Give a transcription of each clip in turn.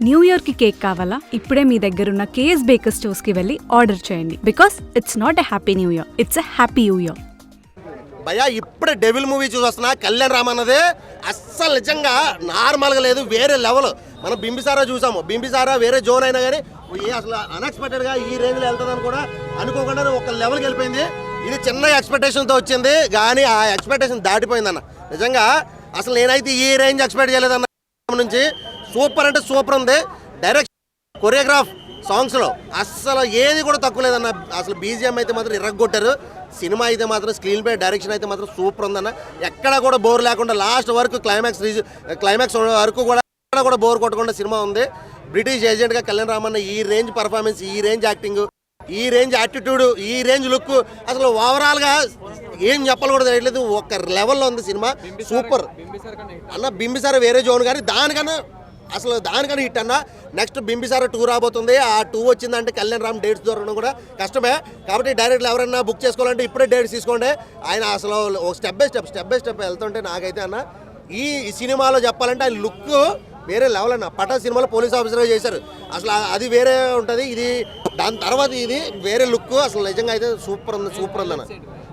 New year కి cake కావాలా? ఇప్పుడే మీ దగ్గరున్న కేఎస్ బేకర్ స్టోర్స్ కి వెళ్ళి ఆర్డర్ చేయండి. Because it's not a happy new year, it's a happy new year. భయ్యా ఇప్పుడే డెవిల్ మూవీ చూసి వస్తున్నా. కళ్యాణ్ రామ్ అన్నది అస్సలు నిజంగా నార్మల్గా లేదు, వేరే లెవెల్. మనం బింబిసారా చూసాము, బింబిసారా వేరే జోన్ అయినా కానీ అసలు అన్ఎక్స్పెక్టెడ్గా ఈ రేంజ్లో వెళ్తుందని కూడా అనుకోకుండా ఒక లెవెల్కి వెళ్ళిపోయింది. ఇది చిన్న ఎక్స్పెక్టేషన్తో వచ్చింది కానీ ఆ ఎక్స్పెక్టేషన్ దాటిపోయిందన్న. నిజంగా అసలు నేనైతే ఈ రేంజ్ ఎక్స్పెక్ట్ చేయలేదన్న నుంచి. సూపర్ అంటే సూపర్ ఉంది. డైరెక్షన్, కొరియోగ్రాఫ్, సాంగ్స్లో అస్సలు ఏది కూడా తక్కువ లేదన్న. అసలు బీజిఎం అయితే మాత్రం ఇరగొట్టారు. సినిమా అయితే మాత్రం స్క్రీన్ ప్లే, డైరెక్షన్ అయితే మాత్రం సూపర్ ఉందన్న. ఎక్కడా కూడా బోర్ లేకుండా లాస్ట్ వరకు క్లైమాక్స్ వరకు కూడా బోర్ కొట్టకుండా సినిమా ఉంది. బ్రిటిష్ ఏజెంట్గా కళ్యాణ్ రామన్న ఈ రేంజ్ పర్ఫార్మెన్స్, ఈ రేంజ్ యాక్టింగ్, ఈ రేంజ్ యాటిట్యూడ్, ఈ రేంజ్ లుక్, అసలు ఓవరాల్గా ఏం చెప్పాలి కూడా తెలియట్లేదు. ఒక లెవెల్లో ఉంది సినిమా. సూపర్ అన్న. బింబిసార వేరే జోన్ కానీ దానికన్నా హిట్ అన్న. నెక్స్ట్ బింబిసార 2 రాబోతుంది. ఆ 2 వచ్చిందంటే కళ్యాణ్ రామ్ డేట్స్ దొరకడం కూడా కష్టమే. కాబట్టి డైరెక్ట్లు ఎవరైనా బుక్ చేసుకోవాలంటే ఇప్పుడే డేట్స్ తీసుకోండి. ఆయన అసలు స్టెప్ బై స్టెప్ వెళ్తుంటే నాకైతే అన్న ఈ సినిమాలో చెప్పాలంటే ఆయన లుక్ వేరే లెవెల్ అన్న. పటా సినిమాలో పోలీస్ ఆఫీసర్గా చేశారు, అసలు అది వేరే ఉంటుంది. ఇది దాని తర్వాత ఇది వేరే లుక్. అసలు నిజంగా అయితే సూపర్ ఉందన్న.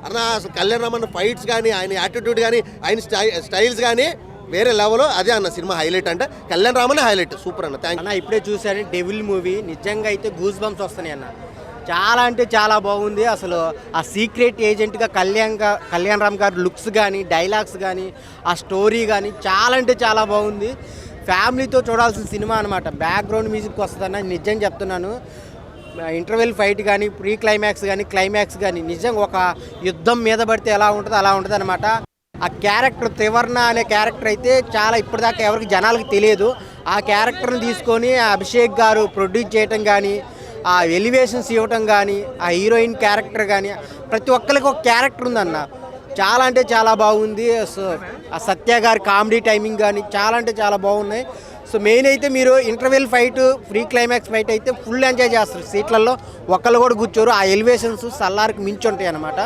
అన్న అసలు కళ్యాణ్ రామ్ అన్న ఫైట్స్ కానీ, ఆయన యాటిట్యూడ్ కానీ, ఆయన స్టైల్స్ కానీ వేరే లెవెల్. అదే అన్న సినిమా హైలైట్ అంటే కళ్యాణ్ రామనే హైలైట్. సూపర్ అన్న. థ్యాంక్ అన్న. ఇప్పుడే చూశాను డెవిల్ మూవీ. నిజంగా అయితే గూస్ బంప్స్ వస్తున్నాయి అన్న. చాలా అంటే చాలా బాగుంది. అసలు ఆ సీక్రెట్ ఏజెంట్గా కళ్యాణ్ రామ్ గారు లుక్స్ కానీ, డైలాగ్స్ కానీ, ఆ స్టోరీ కానీ చాలా అంటే చాలా బాగుంది. ఫ్యామిలీతో చూడాల్సిన సినిమా అనమాట. బ్యాక్గ్రౌండ్ మ్యూజిక్ వస్తుందన్న. నిజం చెప్తున్నాను. ఇంటర్వెల్ ఫైట్ కానీ, ప్రీ క్లైమాక్స్ కానీ, క్లైమాక్స్ కానీ నిజంగా ఒక యుద్ధం మీద పడితే ఎలా ఉంటుందో అలా ఉంటుంది అనమాట. ఆ క్యారెక్టర్ త్రివర్ణ అనే క్యారెక్టర్ అయితే చాలా ఇప్పటిదాకా ఎవరికి జనాలకు తెలియదు. ఆ క్యారెక్టర్ని తీసుకొని అభిషేక్ గారు ప్రొడ్యూస్ చేయటం కానీ, ఆ ఎలివేషన్స్ ఇవ్వటం కానీ, ఆ హీరోయిన్ క్యారెక్టర్ కానీ, ప్రతి ఒక్కరికి ఒక క్యారెక్టర్ ఉందన్న. చాలా అంటే చాలా బాగుంది. సో ఆ సత్య గారి కామెడీ టైమింగ్ కానీ చాలా అంటే చాలా బాగున్నాయి. సో మెయిన్ అయితే మీరు interval fight, pre climax fight అయితే ఫుల్ ఎంజాయ్ చేస్తారు. సీట్లలో ఒకళ్ళు కూడా కూర్చోరు. ఆ ఎలివేషన్స్ సల్లారికి మించి ఉంటాయి అన్నమాట.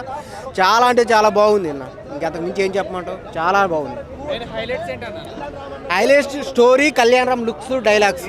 చాలా అంటే చాలా బాగుంది అన్న. ఇంకంతకు మించి ఏం చెప్పమంటావు, చాలా బాగుంది. Highlights story, Kalyan Ram looks, dialogues.